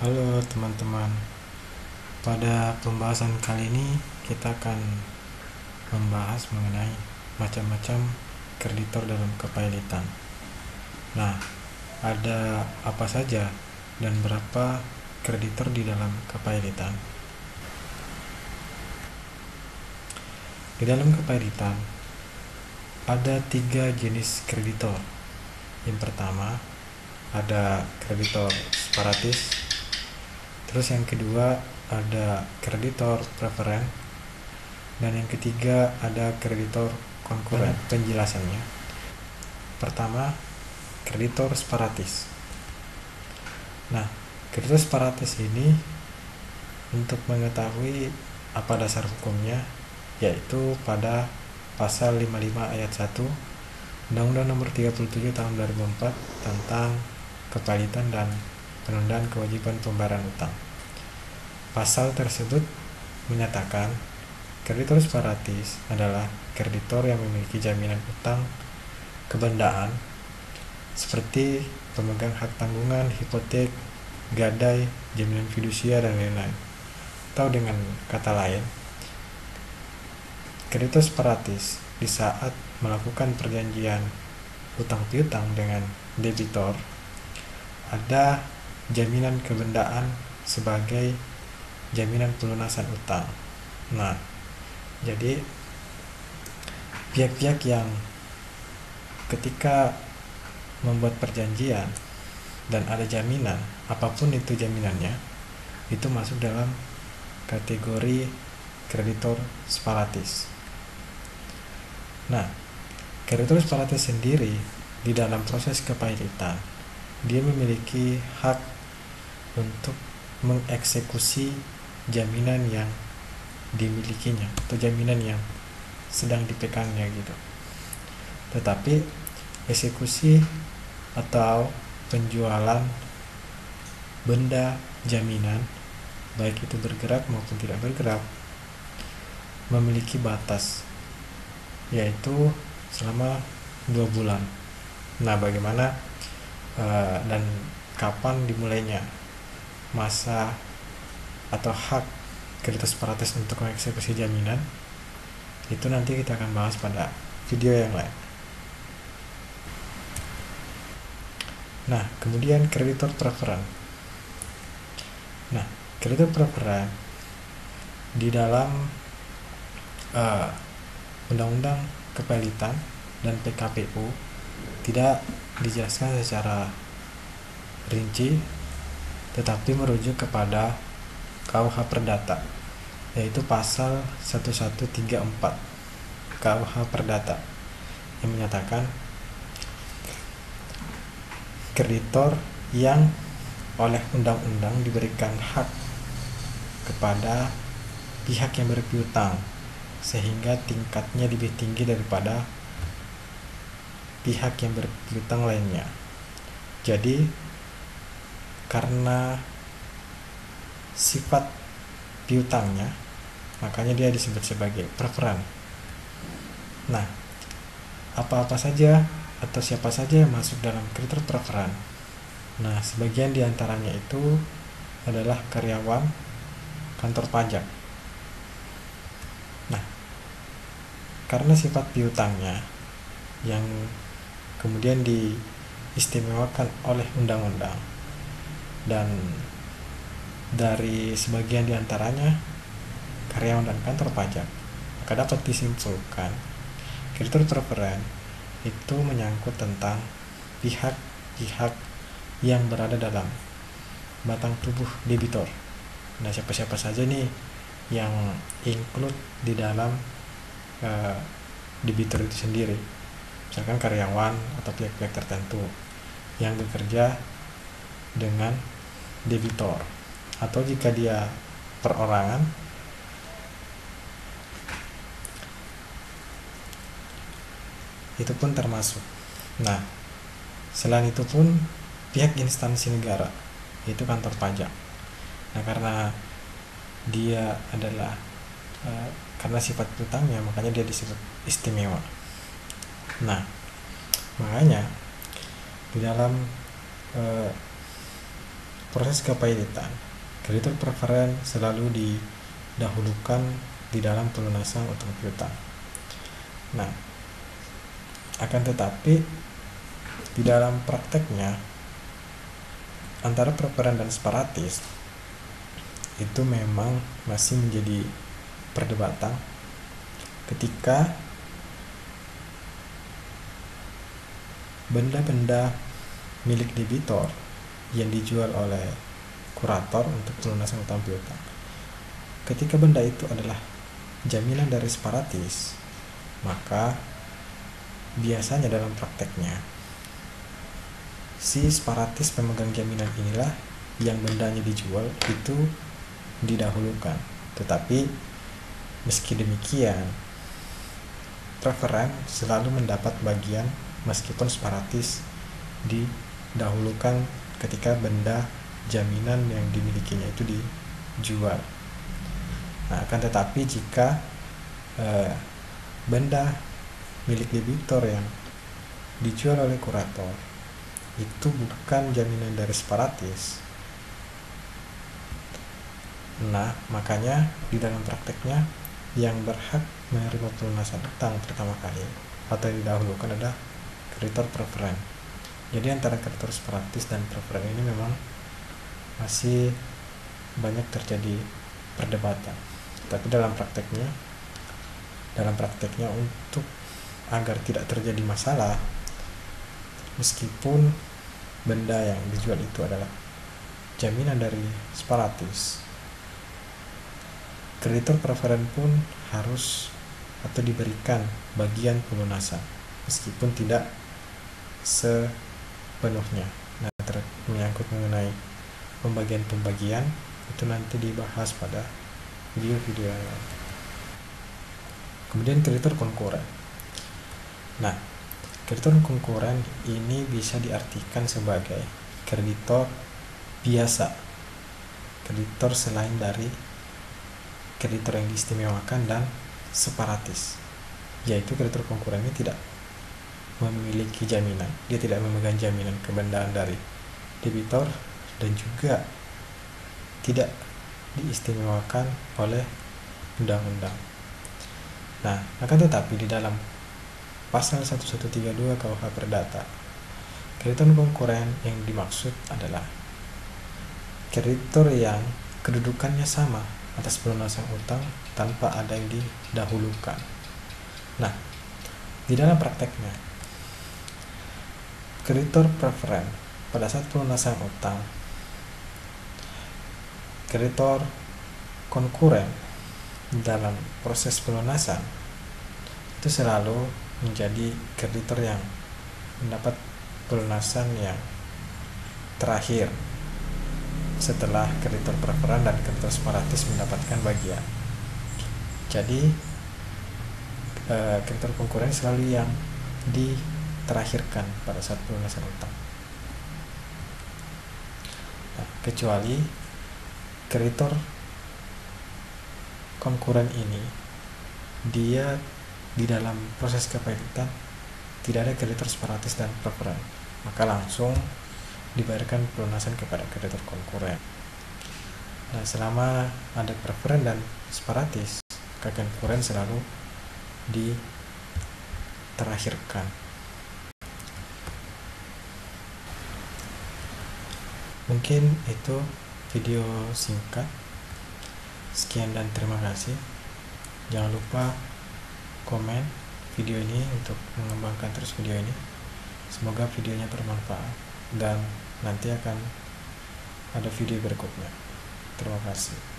Halo teman-teman, pada pembahasan kali ini kita akan membahas mengenai macam-macam kreditor dalam kepailitan. Nah, ada apa saja dan berapa kreditor di dalam kepailitan? Di dalam kepailitan ada 3 jenis kreditor. Yang pertama ada kreditor separatis. Terus yang kedua ada kreditor preferen, dan yang ketiga ada kreditor konkuren. Penjelasannya, pertama, kreditor separatis. Nah, kreditor separatis ini, untuk mengetahui apa dasar hukumnya, yaitu pada pasal 55 ayat 1 Undang-Undang Nomor 37 Tahun 2004 tentang kepailitan dan penundaan kewajiban pembayaran utang. Pasal tersebut menyatakan kreditor separatis adalah kreditor yang memiliki jaminan utang kebendaan seperti pemegang hak tanggungan, hipotek, gadai, jaminan fidusia, dan lain-lain. Atau dengan kata lain, kreditor separatis di saat melakukan perjanjian utang piutang dengan debitor ada jaminan kebendaan sebagai jaminan pelunasan utang. Nah, jadi pihak-pihak yang ketika membuat perjanjian dan ada jaminan, apapun itu jaminannya, itu masuk dalam kategori kreditor separatis. Nah, kreditor separatis sendiri di dalam proses kepailitan, dia memiliki hak untuk mengeksekusi jaminan yang dimilikinya atau jaminan yang sedang dipegangnya gitu. Tetapi eksekusi atau penjualan benda jaminan, baik itu bergerak maupun tidak bergerak, memiliki batas, yaitu selama 2 bulan. Nah, bagaimana dan kapan dimulainya masa atau hak kreditor separatis untuk mengeksekusi jaminan, itu nanti kita akan bahas pada video yang lain. Nah, kemudian kreditor preferen. Nah, kreditor preferen di dalam Undang-Undang Kepailitan dan PKPU tidak dijelaskan secara rinci, tetapi merujuk kepada KUH Perdata, yaitu pasal 1134 KUH Perdata, yang menyatakan kreditor yang oleh undang-undang diberikan hak kepada pihak yang berpiutang sehingga tingkatnya lebih tinggi daripada pihak yang berpiutang lainnya. Jadi karena sifat piutangnya, makanya dia disebut sebagai preferen. Nah, apa-apa saja atau siapa saja yang masuk dalam kreditor preferen? Nah, sebagian diantaranya itu adalah karyawan kantor pajak. Nah, karena sifat piutangnya yang kemudian diistimewakan oleh undang-undang, dan dari sebagian diantaranya karyawan dan kantor pajak, maka dapat disimpulkan kreditor preferen itu menyangkut tentang pihak-pihak yang berada dalam batang tubuh debitor. Nah, siapa-siapa saja nih yang include di dalam debitor itu sendiri, misalkan karyawan atau pihak-pihak tertentu yang bekerja dengan debitor, atau jika dia perorangan, itu pun termasuk. Nah, selain itu pun pihak instansi negara, yaitu kantor pajak. Nah, karena dia adalah karena sifat piutangnya, makanya dia disebut istimewa. Nah, makanya di dalam proses kepilitan, kreditor preferen selalu didahulukan di dalam pelunasan utang piutang. Nah, akan tetapi di dalam prakteknya antara preferen dan separatis itu memang masih menjadi perdebatan ketika benda-benda milik debitor yang dijual oleh kurator untuk pelunasan utang piutang. Ketika benda itu adalah jaminan dari separatis, maka biasanya dalam prakteknya si separatis pemegang jaminan inilah yang bendanya dijual itu didahulukan. Tetapi meski demikian, preferen selalu mendapat bagian meskipun separatis didahulukan ketika benda jaminan yang dimilikinya itu dijual. Nah, akan tetapi jika benda milik debitor yang dijual oleh kurator itu bukan jaminan dari separatis, nah makanya di dalam prakteknya yang berhak menerima pelunasan utang pertama kali atau yang didahulukan adalah kreditor preferen. Jadi antara kreditor separatis dan preferen ini memang masih banyak terjadi perdebatan. Tapi dalam prakteknya untuk agar tidak terjadi masalah, meskipun benda yang dijual itu adalah jaminan dari separatis, kreditor preferen pun harus atau diberikan bagian pelunasan meskipun tidak sepenuhnya. Nah, menyangkut mengenai pembagian itu nanti dibahas pada video-video yang lain. Kemudian kreditor konkuren. Nah, kreditor konkuren ini bisa diartikan sebagai kreditor biasa, kreditor selain dari kreditor yang diistimewakan dan separatis, yaitu kreditor konkuren ini tidak memiliki jaminan, dia tidak memegang jaminan kebendaan dari debitor dan juga tidak diistimewakan oleh undang-undang. Nah, akan tetapi di dalam pasal 1132 KUH Perdata, kreditor konkuren yang dimaksud adalah kreditor yang kedudukannya sama atas pelunasan utang tanpa ada yang didahulukan. Nah, di dalam prakteknya kreditor preferen pada saat pelunasan utang, kreditor konkuren dalam proses pelunasan itu selalu menjadi kreditor yang mendapat pelunasan yang terakhir setelah kreditor preferen dan kreditor separatis mendapatkan bagian. Jadi kreditor konkuren selalu yang diterakhirkan pada saat pelunasan utang. Nah, kecuali kreditor konkuren ini dia di dalam proses kepilitan tidak ada kreditor separatis dan preferen, maka langsung dibayarkan pelunasan kepada kreditor konkuren. Nah, selama ada preferen dan separatis, konkuren selalu diterakhirkan. Mungkin itu video singkat. Sekian dan terima kasih. Jangan lupa komen video ini untuk mengembangkan terus video ini. Semoga videonya bermanfaat dan nanti akan ada video berikutnya. Terima kasih.